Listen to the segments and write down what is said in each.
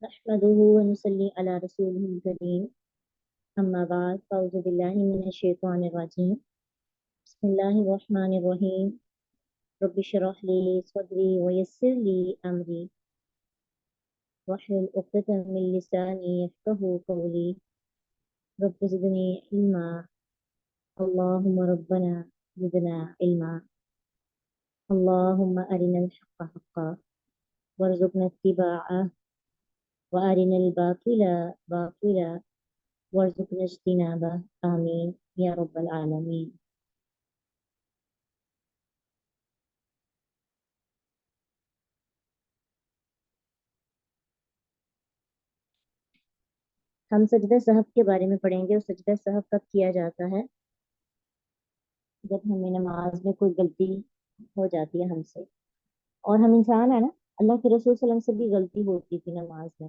नहमदुहु व नुसल्ली अला रसूलिहिल करीम अम्मा बाद फ़अऊज़ु बिल्लाहि मिनश शैतानिर रजीम बिस्मिल्लाहिर रहमानिर रहीम रब्बि इश्रह ली सदरी व यस्सिर ली अमरी वहलुल उक़दतम मिन लिसानी यफ़क़हू क़ौली रब्बि ज़िदनी इल्मा अल्लाहुम्मा रब्बना ज़िदना इल्मा अल्लाहुम्मा अरिनल हक़्क़ हक़्क़ा वरज़ुक़ना इत्तिबाअह व अरिनल बातिला बातिला वरज़ुक़ना इज्तिनाबह आमीन या रब्बल आलमीन। हम सजदा सहव के बारे में पढ़ेंगे और सजदा सहव कब किया जाता है? जब हमें नमाज में कोई गलती हो जाती है हमसे, और हम इंसान है ना, अल्लाह के रसूल सल्लल्लाहु अलैहि वसल्लम से भी गलती होती थी नमाज में।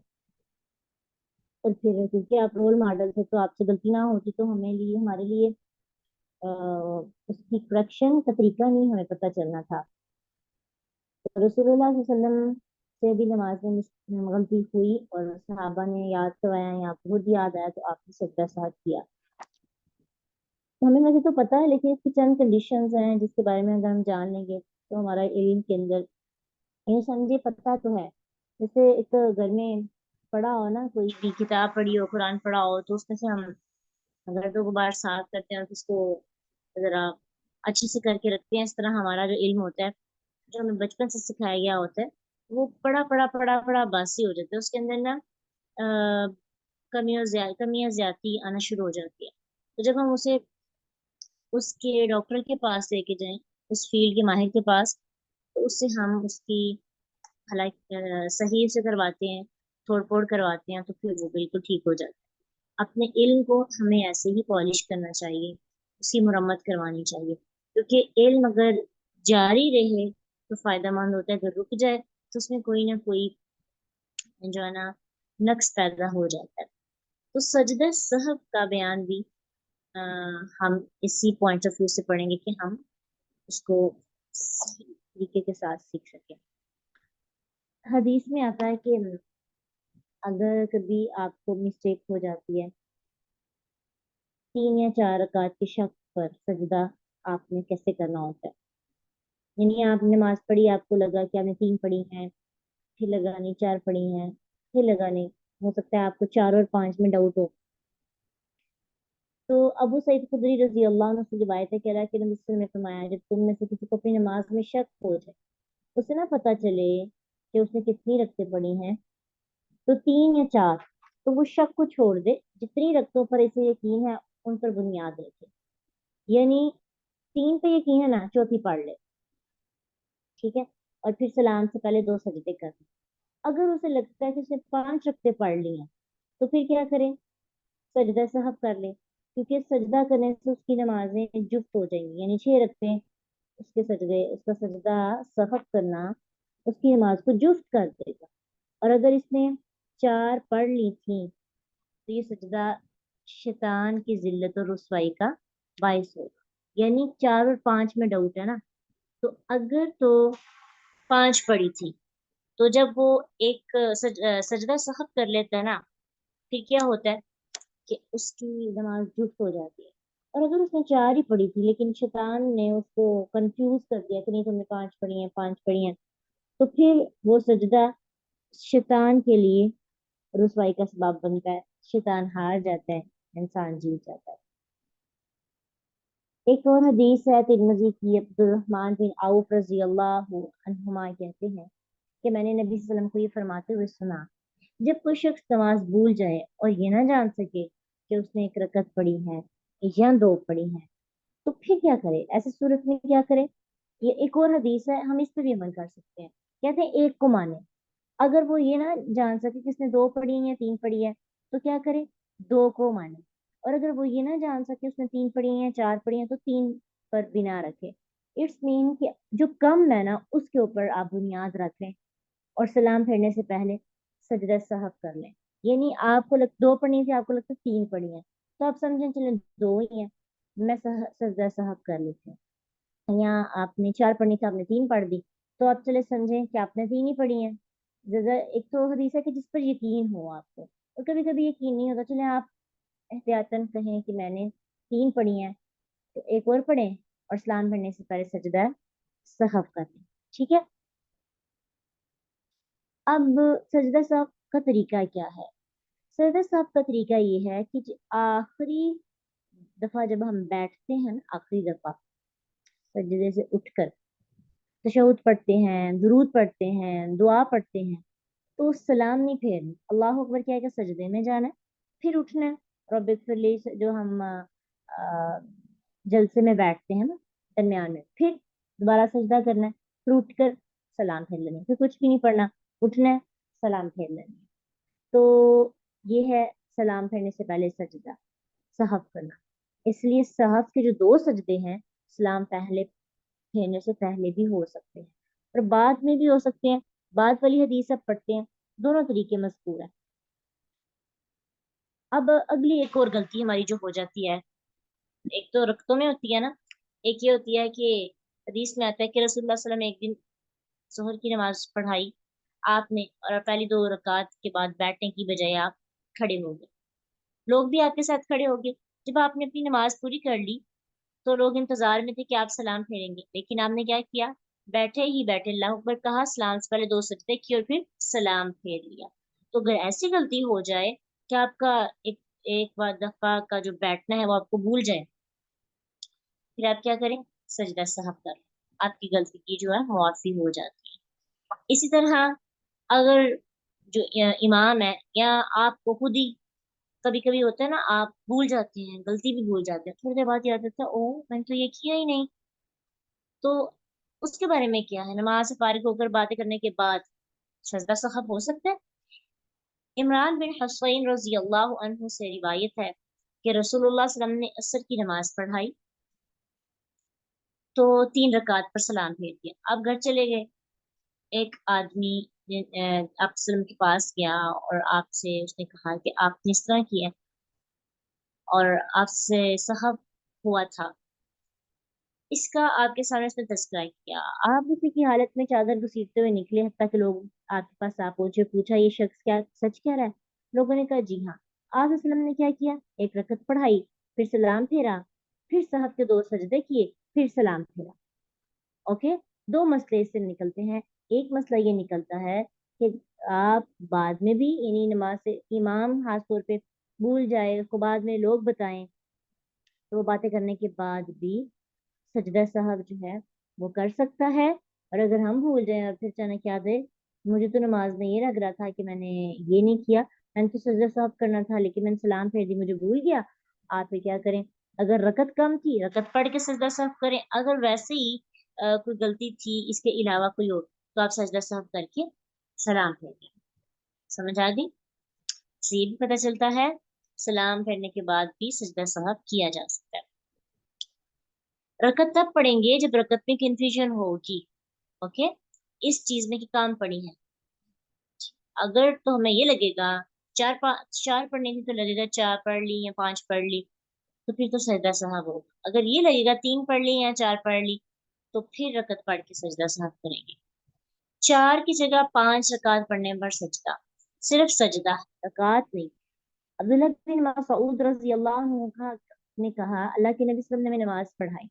और फिर क्योंकि आप रोल मॉडल थे तो आपसे गलती ना होती तो हमारे लिए उसकी करेक्शन का तरीका नहीं हमें पता चलना था। तो रसूलुल्लाह सल्लल्लाहु अलैहि वसल्लम से भी नमाज में गलती हुई और सहाबा ने याद करवाया या खुद याद आया तो आपने सजदा सहव किया। हमें वैसे तो पता है, लेकिन इसकी चंद कंडीशंस हैं जिसके बारे में अगर हम जान लेंगे तो हमारा इल्म के अंदर ये समझे पता तो है। जैसे एक घर में पढ़ा हो ना, कोई भी किताब पढ़ी हो, कुरान पढ़ा हो, तो उसमें से हम अगर 2 बार साफ करते हैं और उसको जरा अच्छे से करके रखते हैं, इस तरह हमारा जो इल्म होता है, जो हमें बचपन से सिखाया गया होता है, वो पढ़ा पढ़ा पढ़ा पढ़ा बासी हो जाता है। उसके अंदर ना कमियां ज्यादती आना शुरू हो जाती है। तो जब हम उसे उसके डॉक्टर के पास लेके जाएं, उस फील्ड के माहिर के पास, तो उससे हम उसकी भलाई सही से करवाते हैं, तोड़ फोड़ करवाते हैं, तो फिर वो बिल्कुल ठीक हो जाता है। अपने इल्म को हमें ऐसे ही पॉलिश करना चाहिए, उसकी मुरम्मत करवानी चाहिए, क्योंकि इल्म अगर जारी रहे तो फायदा मंद होता है, अगर रुक जाए तो उसमें कोई ना कोई जो है ना नक्स पैदा हो जाता है। तो सजदा सहव का बयान भी अ, हम इसी पॉइंट ऑफ व्यू से पढ़ेंगे कि हम उसको सही तरीके के साथ सीख सकें। हदीस में आता है कि अगर कभी आपको मिस्टेक हो जाती है, 3 या 4 रकात के शक पर सजदा आपने कैसे करना होता है। यानी आपने नमाज पढ़ी, आपको लगा कि आपने 3 पढ़ी हैं, फिर लगा नहीं 4 पढ़ी हैं, फिर लगा नहीं, हो सकता है आपको 4 और 5 में डाउट हो। तो अबू सईद खुदरी रजी अल्लाह अन्हु से रिवायत है, कह रहा है कि नबी सल्लल्लाहु अलैहि वसल्लम ने फरमाया, जब तुम में से किसी को अपनी नमाज में शक हो जाए, उसे ना पता चले कि उसने कितनी रकतें पढ़ी हैं, तो 3 या 4, तो वो शक को छोड़ दे, जितनी रकतों पर इसे यकीन है उन पर बुनियाद रखे। यानी 3 पे यकीन है ना, चौथी पढ़ ले, ठीक है, और फिर सलाम से पहले 2 सजदे कर ले। अगर उसे लगता है कि उसने 5 रकतें पढ़ ली हैं, तो फिर क्या करे? सजदा सहव कर ले, क्योंकि सजदा करने से उसकी नमाजें जुफ्त हो जाएंगी, यानी 6 रकतें उसका सजदा सहव करना उसकी नमाज को जुफ्त कर देगा। और अगर इसने 4 पढ़ ली थी तो ये सजदा शैतान की जिल्लत और रुसवाई का बायस होगा। यानी 4 और 5 में डाउट है ना, तो अगर तो 5 पढ़ी थी, तो जब वो एक सजदा सहव कर लेता है ना, फिर क्या होता है कि उसकी नमाज दुरुस्त हो जाती है। और अगर उसने 4 ही पढ़ी थी लेकिन शैतान ने उसको कंफ्यूज कर दिया कि नहीं तुमने 5 पढ़ी हैं, 5 पढ़ी हैं, तो फिर वो सजदा शैतान के लिए रुसवाई का सबब बनता है। शैतान हार जाता है, इंसान जीत जाता है। एक और हदीस है तिरमिजी की, अब्दुर्रहमान बिन औफ रजी अल्लाह अन्हुमा कहते हैं कि मैंने नबी सल्लल्लाहु अलैहि वसल्लम को ये फरमाते हुए सुना, जब कोई शख्स नमाज भूल जाए और ये ना जान सके कि उसने 1 रकत पढ़ी है या 2 पढ़ी है, तो फिर क्या करे? ऐसे सूरत में क्या करे? ये एक और हदीस है, हम इस पर भी अमल कर सकते हैं। कहते हैं एक को माने। अगर वो ये ना जान सके कि उसने 2 पढ़ी है या 3 पढ़ी है, तो क्या करे? 2 को माने। और अगर वो ये ना जान सके उसने 3 पढ़ी है या 4 पढ़ी है, तो 3 पर बिना रखे। इट्स मीन कि जो कम है ना उसके ऊपर आप बुनियाद रख लें और सलाम फेरने से पहले सजदा सहव कर लें। यानी आपको 2 पढ़नी थी, आपको लगता है 3 पढ़ी है, तो आप समझें चले 2 ही है, मैं सजदा सहव कर लेती हूँ। या आपने 4 पढ़नी थी, आपने 3 पढ़ दी, तो आप चले समझें कि आपने 3 ही पढ़ी है, एक तो हदीस है कि जिस पर यकीन हो आपको, और कभी कभी यकीन नहीं होता, चले आप एहतियातन कहें कि मैंने 3 पढ़ी हैं, तो एक और पढ़ें और सलाम पढ़ने से पहले सजदा सहव कर लें। ठीक है। अब सजदा सहव का तरीका क्या है? सजदा सहव का तरीका ये है कि आखिरी दफा जब हम बैठते हैं ना, आखिरी दफा सजदे से उठकर तशहुद पढ़ते हैं, दुरूद पढ़ते हैं, दुआ पढ़ते हैं, तो सलाम नहीं फेरनी, अल्लाह अकबर क्या है कि सजदे में जाना है, फिर उठना है। रब्बिगफिरली जो हम जलसे में बैठते हैं ना, दरमियान में, फिर दोबारा सजदा करना है, फिर उठकर सलाम फेर लेना है, फिर कुछ भी नहीं पढ़ना, उठना है, सलाम फेर लेना है। तो ये है सलाम फेरने से पहले सजदा सहफ करना। इसलिए सहफ के जो 2 सजदे हैं, सलाम पहले फेरने से पहले भी हो सकते हैं और बाद में भी हो सकते हैं। बाद वाली हदीस सब पढ़ते हैं, दोनों तरीके मज़कूर है। अब अगली एक और गलती हमारी जो हो जाती है, एक तो रकतों में होती है ना, एक ये होती है कि हदीस में आता है कि रसूलुल्लाह सल्लल्लाहु अलैहि वसल्लम एक दिन जोहर की नमाज पढ़ाई आपने, और पहली 2 रकात के बाद बैठने की बजाय आप खड़े हो गए, लोग भी आपके साथ खड़े हो गए। जब आपने अपनी नमाज पूरी कर ली, तो लोग इंतजार में थे कि आप सलाम फेरेंगे, लेकिन आपने क्या किया, बैठे ही बैठे अल्लाह अकबर कहा, सलाम से पहले 2 सजदे किए और फिर सलाम फेर लिया। तो अगर ऐसी गलती हो जाए कि आपका एक एक बार दफा का जो बैठना है वो आपको भूल जाए, फिर आप क्या करें, सजदा सहव कर, आपकी गलती की जो है मुआफी हो जाती है। इसी तरह अगर जो इमाम है या आपको खुद ही कभी कभी होता है ना, आप भूल जाते हैं, गलती भी भूल जाते हैं, थोड़ी देर बाद याद आता है, ओ मैंने तो ये किया ही नहीं, तो उसके बारे में क्या है, नमाज से फारिग होकर बातें करने के बाद सजदा सहव हो सकता है। इमरान बिन हुसैन रजी अल्लाह अन्हु से रिवायत है कि रसूलुल्लाह सल्लल्लाहु अलैहि वसल्लम ने असर की नमाज पढ़ाई, तो 3 रकात पर सलाम भेज दिया, आप घर चले गए। एक आदमी आप सल्लम के पास गया और आपसे उसने कहा कि आपने इस तरह किया और आपसे सहव हुआ था, इसका आपके सामने उसने तस्करा किया, आप उसी की हालत में चादर घसीटते हुए निकले, हत्ता कि लोग आपके पास आ पहुंचे, पूछा ये शख्स क्या सच कह रहा है? लोगों ने कहा जी हाँ। आप वसल्लम ने क्या किया, एक रकत पढ़ाई, फिर सलाम फेरा, फिर सहब के 2 सजदे किए, फिर सलाम फेरा। ओके। 2 मसले इससे निकलते हैं। एक मसला ये निकलता है कि आप बाद में भी यानी नमाज से इमाम खास तौर पे भूल जाए, उसको बाद में लोग बताएं, तो वो बातें करने के बाद भी सजदा साहब जो है वो कर सकता है। और अगर हम भूल जाएं और फिर अचानक याद है, मुझे तो नमाज में ये लग रहा था कि मैंने ये नहीं किया, मैंने तो सजदा साहब करना था लेकिन मैंने सलाम फेर दी, मुझे भूल गया। आप फिर क्या करें, अगर रकत कम थी रकत पढ़ के सजदा साहब करें, अगर वैसे ही कोई गलती थी इसके अलावा कोई और, तो आप सजदा साहब करके सलाम फेर दें। समझ आ गई? से ये भी पता चलता है सलाम फेरने के बाद भी सजदा साहब किया जा सकता है। रकत तब पढ़ेंगे जब रकत में कंफ्यूजन होगी। ओके, इस चीज में की काम पड़ी है, अगर तो हमें ये लगेगा 4 पढ़ने की, तो लगेगा 4 पढ़ ली या 5 पढ़ ली, तो फिर तो सजदा साहब होगा। अगर ये लगेगा 3 पढ़ ली या 4 पढ़ ली, तो फिर रकत पढ़ के सजदा साहब करेंगे। 4 की जगह 5 रकात पढ़ने पर सजदा, सिर्फ सजदा, रकात नहीं। अब्दुल्लाह बिन मसऊद रजी अल्लाह अन्हु ने कहा, अल्लाह के नबी सल्लल्लाहु अलैहि वसल्लम ने हमें नमाज पढ़ाई,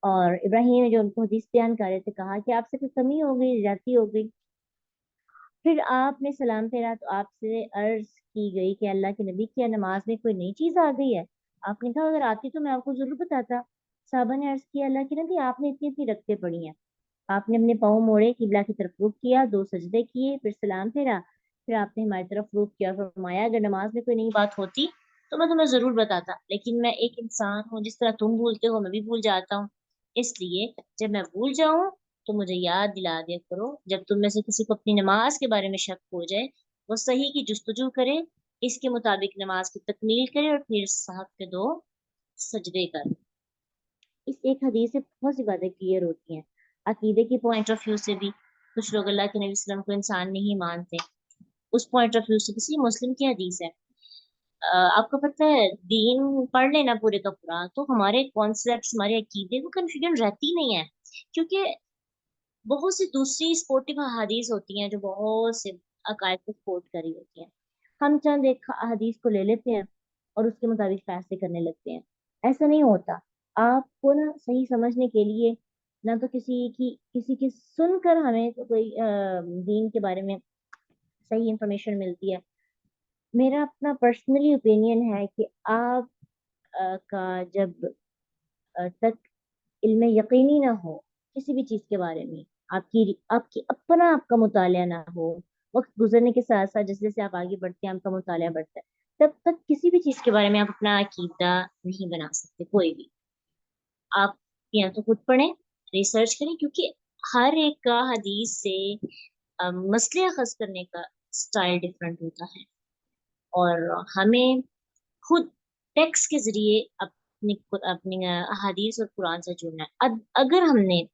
और इब्राहिम जो उनको हदीस बयान कर रहे थे, कहा कि आपसे कोई कमी हो गई, ज्यादती हो गई। फिर आपने सलाम फेरा तो आपसे अर्ज की गई कि अल्लाह के नबी, क्या नमाज में कोई नई चीज आ गई है? आपने कहा अगर आती तो मैं आपको जरूर बताता। साहबा ने अर्ज किया, अल्लाह के नबी आपने इतनी इतनी रखते पड़ी हैं। आपने अपने पाँव मोड़े, किबला की तरफ रुख किया, 2 सजदे किए, फिर सलाम फेरा, फिर आपने हमारी तरफ रुख किया, फरमाया अगर नमाज में कोई नई बात होती तो मैं तुम्हें जरूर बताता, लेकिन मैं एक इंसान हूँ, जिस तरह तुम भूलते हो मैं भी भूल जाता हूँ, इसलिए जब मैं भूल जाऊं तो मुझे याद दिला दिया करो। जब तुम में से किसी को अपनी नमाज के बारे में शक हो जाए, वो सही की जुस्तजू करे, इसके मुताबिक नमाज की तकमील करे और फिर साहब के 2 सजदे करे। इस एक हदीस से बहुत सी बातें क्लियर होती हैं। अकीदे की पॉइंट ऑफ व्यू से भी कुछ लोग अल्लाह के नबी वसल्लम को इंसान नहीं मानते, उस पॉइंट ऑफ व्यू से किसी मुस्लिम की हदीस है। आपको पता है दीन पढ़ लेना पूरे का पूरा, तो हमारे कॉन्सेप्ट हमारे अकीदे को कंफ्यूजन रहती नहीं है, क्योंकि बहुत सी दूसरी स्पोर्टिव हदीस होती हैं जो बहुत से अकायद को सपोर्ट कर रही होती हैं। हम चंद एक हदीस को ले लेते हैं और उसके मुताबिक फैसले करने लगते हैं। ऐसा नहीं होता। आपको ना सही समझने के लिए ना तो किसी की सुनकर हमें तो कोई दीन के बारे में सही इंफॉर्मेशन मिलती है। मेरा अपना पर्सनली ओपिनियन है कि आप का जब तक इल्म यकीनी ना हो किसी भी चीज के बारे में, आपकी आपकी अपना आपका मुतालिया ना हो, वक्त गुजरने के साथ साथ जैसे जैसे आप आगे बढ़ते हैं आपका मुतालिया बढ़ता है, तब तक किसी भी चीज के बारे में आप अपना अकीदा नहीं बना सकते कोई भी। आप या तो खुद पढ़ें, रिसर्च करें, क्योंकि हर एक का हदीस से मसले अखज़ करने का स्टाइल डिफरेंट होता है। और हमें खुद टेक्स्ट के जरिए अपनी अहादीस और कुरान से जुड़ना है। अब अगर हमने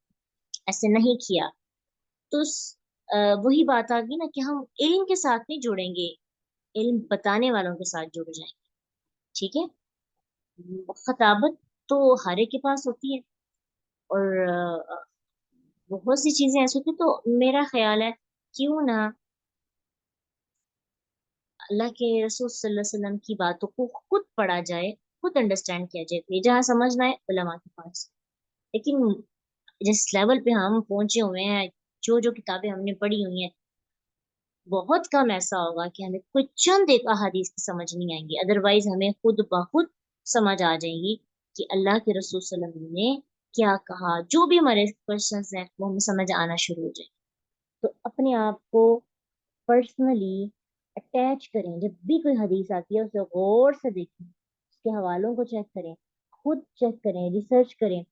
ऐसे नहीं किया तो वही बात आ गई ना कि हम इल्म के साथ नहीं जुड़ेंगे, इल्म बताने वालों के साथ जुड़ जाएंगे। ठीक है। खताबत तो हर एक के पास होती है, और बहुत सी चीजें ऐसी होती हैं। तो मेरा ख्याल है क्यों ना अल्लाह के रसूल सल्लल्लाहु अलैहि वसल्लम की बातों को खुद पढ़ा जाए, खुद अंडरस्टैंड किया जाए। फिर जहाँ समझना है उलमा के पास। लेकिन जिस लेवल पे हम पहुंचे हुए हैं, जो जो किताबें हमने पढ़ी हुई हैं, बहुत कम ऐसा होगा कि हमें कोई चंद एक अहादीस की समझ नहीं आएंगी। अदरवाइज हमें खुद ब खुद समझ आ जाएगी कि अल्लाह के रसूल सल्लल्लाहु अलैहि वसल्लम ने क्या कहा। जो भी हमारे क्वेश्चंस हैं वो हमें समझ आना शुरू हो जाए। तो अपने आप को पर्सनली अटैच करें। जब भी कोई हदीस आती है उसे गौर से देखें, उसके हवालों को चेक करें, खुद चेक करें, रिसर्च करें।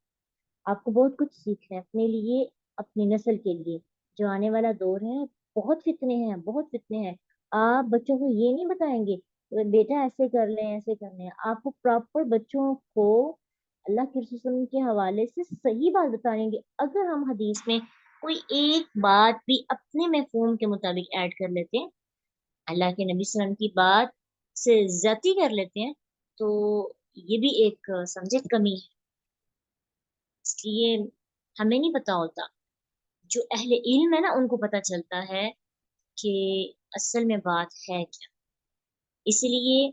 आपको बहुत कुछ सीखना है अपने लिए, अपनी नस्ल के लिए। जो आने वाला दौर है, बहुत फितने हैं, बहुत फितने हैं। आप बच्चों को ये नहीं बताएंगे बेटा ऐसे कर लें, ऐसे करने हैं। आपको प्रॉपर बच्चों को अल्लाह के रसूल सल्लल्लाहु अलैहि वसल्लम के हवाले से सही बात बताएंगे। अगर हम हदीस में कोई एक बात भी अपने मफहूम के मुताबिक ऐड कर लेते हैं, अल्लाह के नबी सल्लल्लाहु अलैहि वसल्लम की बात से ज्यादती कर लेते हैं, तो ये भी एक समझे कमी है। इसलिए हमें नहीं पता होता। जो अहले इल्म है ना उनको पता चलता है कि असल में बात है क्या। इसलिए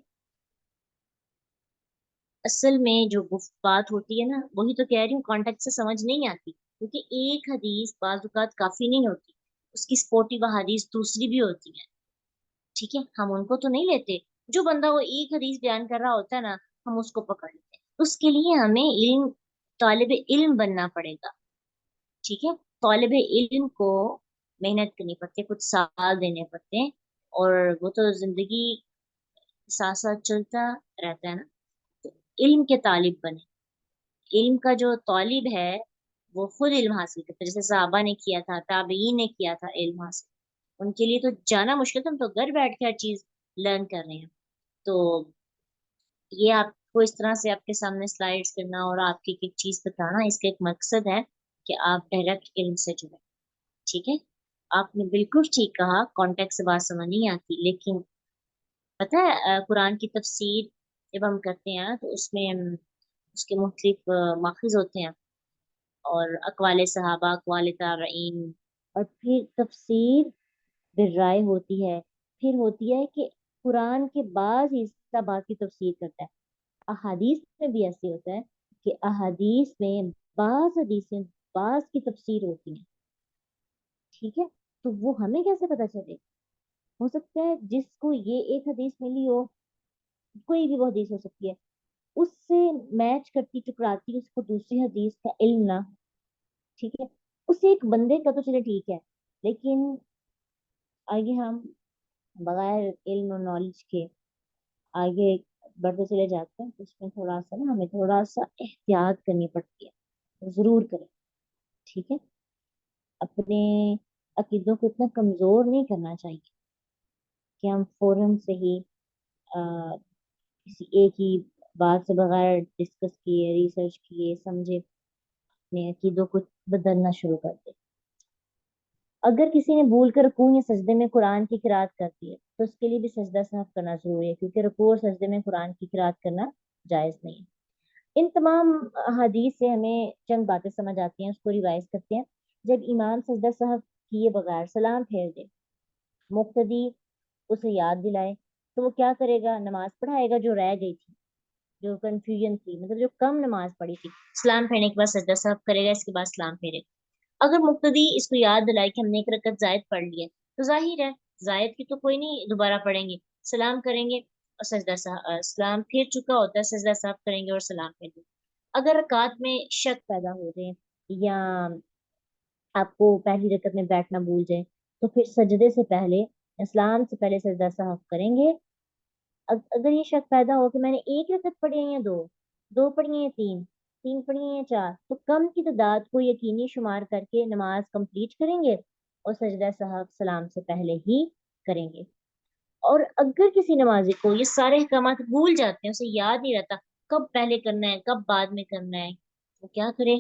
असल में जो बात होती है ना, वही तो कह रही हूँ, कॉन्टेक्ट से समझ नहीं आती, क्योंकि एक हदीस बाज़ औक़ात काफी नहीं होती, उसकी सपोर्टिव हदीस दूसरी भी होती है। ठीक है, हम उनको तो नहीं लेते। जो बंदा वो एक हदीस बयान कर रहा होता है ना, हम उसको पकड़ लेते हैं। उसके लिए हमें इल्म, तालिब इल्म बनना पड़ेगा। ठीक है। तालिब इल्म को मेहनत करनी पड़ती है, कुछ साल देने पड़ते हैं, और वो तो जिंदगी साथ साथ चलता रहता है ना। तो इल्म के तालिब बने। इल्म का जो तालिब है वो खुद इल्म हासिल करता है, जैसे सहाबा ने किया था, ताबईन ने किया था इल्म हासिल। उनके लिए तो जाना मुश्किल था, हम तो घर बैठ के हर चीज लर्न कर रहे हैं। तो ये आपको इस तरह से आपके सामने स्लाइड्स करना और आपकी एक एक चीज बताना, इसका एक मकसद है कि आप डायरेक्ट इल्म से जुड़े। ठीक है। आपने बिल्कुल ठीक कहा, कॉन्टेक्ट से बात समझ नहीं आती, लेकिन पता है कुरान की तफसीर जब हम करते हैं तो उसमें उसके मुख्तलिफ माखिज होते हैं, और अकवाले सहाबा, अकवाले ताबईन, और फिर तफसीर बिर्राय होती है। फिर होती है कि कुरान के बाज हिस्सा बात की तफसीर करता है। अहादीस में भी ऐसे होता है कि अहादीस में बाज हदीसें बाज की तफसीर होती है। ठीक है। तो वो हमें कैसे पता चले? हो सकता है जिसको ये एक हदीस मिली हो, कोई भी वो हदीस हो सकती है, उससे मैच करती टकराती उसको दूसरी हदीस का इल्म ना हो। ठीक है। उस एक बंदे का तो चले ठीक है, लेकिन आगे हम बगैर इल्म और नॉलेज के आगे बढ़ते चले जाते हैं, तो उसमें थोड़ा सा ना हमें थोड़ा सा एहतियात करनी पड़ती है। तो जरूर करें। ठीक है। अपने अकीदों को इतना कमजोर नहीं करना चाहिए कि हम फौरन से ही अ, किसी एक ही बात से बगैर डिस्कस किए, रिसर्च किए, समझे अपने अकीदों को बदलना शुरू कर दे। अगर किसी ने भूल कर रुकू या सजदे में कुरान की किरात कर दी है, तो उसके लिए भी सजदा साफ करना जरूरी है, क्योंकि रुकू और सजदे में कुरान की किरात करना जायज नहीं है। इन तमाम हदीस से हमें चंद बातें समझ आती हैं, उसको रिवाइज करते हैं। जब इमाम सजदा सहव किए बगैर सलाम फेर दे, मुक्तदी उसे याद दिलाए, तो वो क्या करेगा? नमाज पढ़ाएगा जो रह गई थी, जो कंफ्यूजन थी, मतलब जो कम नमाज पढ़ी थी। सलाम फेरने के बाद सजदा सहव करेगा, इसके बाद सलाम फेरेगा। अगर मुक्तदी इसको याद दिलाए कि हमने एक रकत जायद पढ़ लिया, तो जाहिर है जायद की तो कोई नहीं दोबारा पढ़ेंगे, सलाम करेंगे और सलाम फिर चुका होता है, सजदा साफ करेंगे और सलाम फेरेंगे। अगर रकात में शक पैदा हो जाए या आपको पहली रकत में बैठना भूल जाए, तो फिर सजदे से पहले, इस्लाम से पहले सजदा साफ करेंगे। अगर ये शक पैदा हो कि मैंने एक रकत पढ़ी है या दो, दो पढ़ी है या तीन, तीन पढ़ी है या चार, तो कम की तादाद को यकीनी शुमार करके नमाज कंप्लीट करेंगे और सजदा साहब सलाम से पहले ही करेंगे। और अगर किसी नमाजी को ये सारे अहकामात भूल जाते हैं, उसे याद नहीं रहता कब पहले करना है कब बाद में करना है, तो क्या करे?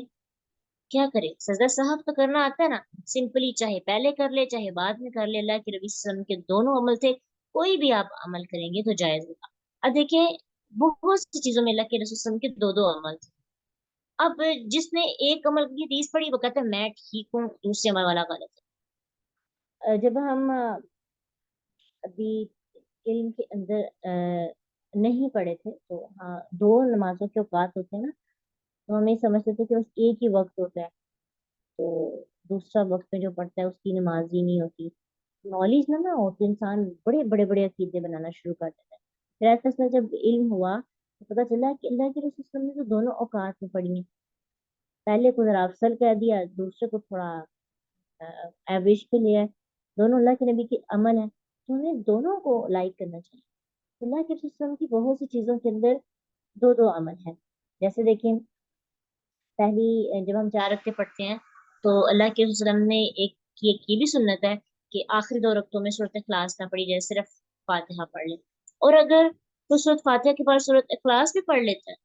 क्या करे? सजदा साहब तो करना आता है ना, सिंपली चाहे पहले कर ले चाहे बाद में कर ले, अल्लाह के नबी सल्लल्लाहु अलैहि वसल्लम के दोनों अमल थे, कोई भी आप अमल करेंगे तो जायज होगा। अब देखिए, बहुत सी चीजों में अल्लाह के रसूल सल्लल्लाहु अलैहि वसल्लम के दो दो अमल थे। अब जिसने एक अमल की हदीस पढ़ी वो कहता है मैं ठीक हूँ, दूसरे अमल वाला गलत जब हम अभी इल्म के अंदर नहीं पढ़े थे, तो हाँ, दो नमाजों के औकात होते हैं ना, तो हम ये समझते थे कि बस एक ही वक्त होता है, तो दूसरा वक्त में जो पढ़ता है उसकी नमाज ही नहीं होती। नॉलेज ना हो तो इंसान बड़े बड़े बड़े अकीदे बनाना शुरू कर देता है। फिर ऐसा ऐसा जब इल्म हुआ तो पता चला कि अल्लाह के रसूल सल्लल्लाहु अलैहि वसल्लम ने तो दोनों औकात में पढ़ी है। पहले को जरा अफसल कह दिया, दूसरे को थोड़ा एवरेज पे लिया है। दोनों अल्लाह के नबी के अमल है, तो हमें दोनों को लाइक करना चाहिए। तो अल्लाह के रसूल सल्लल्लाहु अलैहि वसल्लम की बहुत सी चीजों के अंदर दो दो अमल है। जैसे देखिए, पहली जब हम चार रत्ते पढ़ते हैं, तो अल्लाह के वसल्लम ने एक ये भी सुन्नत है कि आखिरी दो रत्तों में सूरत इखलास ना पढ़ी जाए, सिर्फ फातिहा पढ़ ले। और अगर वो सूरत फातिहा के बाद सूरत इखलास भी पढ़ लेता है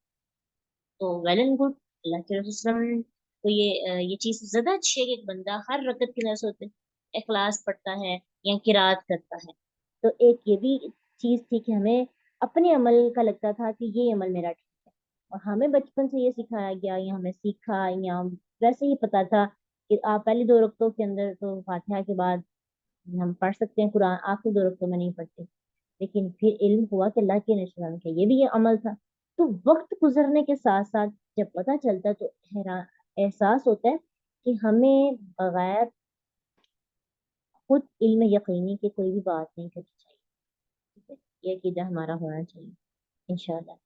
तो वेल एंड गुड। अल्लाह के रसूल सल्लल्लाहु अलैहि वसल्लम को ये चीज ज्यादा अच्छी है कि एक बंदा हर रकत के अंदर सूरत इखलास पढ़ता है या किरात करता है। तो एक ये भी चीज थी कि हमें अपने अमल का लगता था कि ये अमल मेरा ठीक है, और हमें बचपन से ये सिखाया गया या हमें सीखा या वैसे ही पता था कि आप पहली दो रकतों के अंदर तो फातिहा के बाद हम पढ़ सकते हैं कुरान, आखिरी दो रकतों में नहीं पढ़ते। लेकिन फिर इल्म हुआ कि अल्लाह के निशान का ये भी ये अमल था। तो वक्त गुजरने के साथ साथ जब पता चलता है तो हैरान एहसास होता है कि हमें बगैर खुद इल्म यकीनी के कोई भी बात नहीं करनी चाहिए। ठीक है, ये अकीदा हमारा होना चाहिए इंशाल्लाह।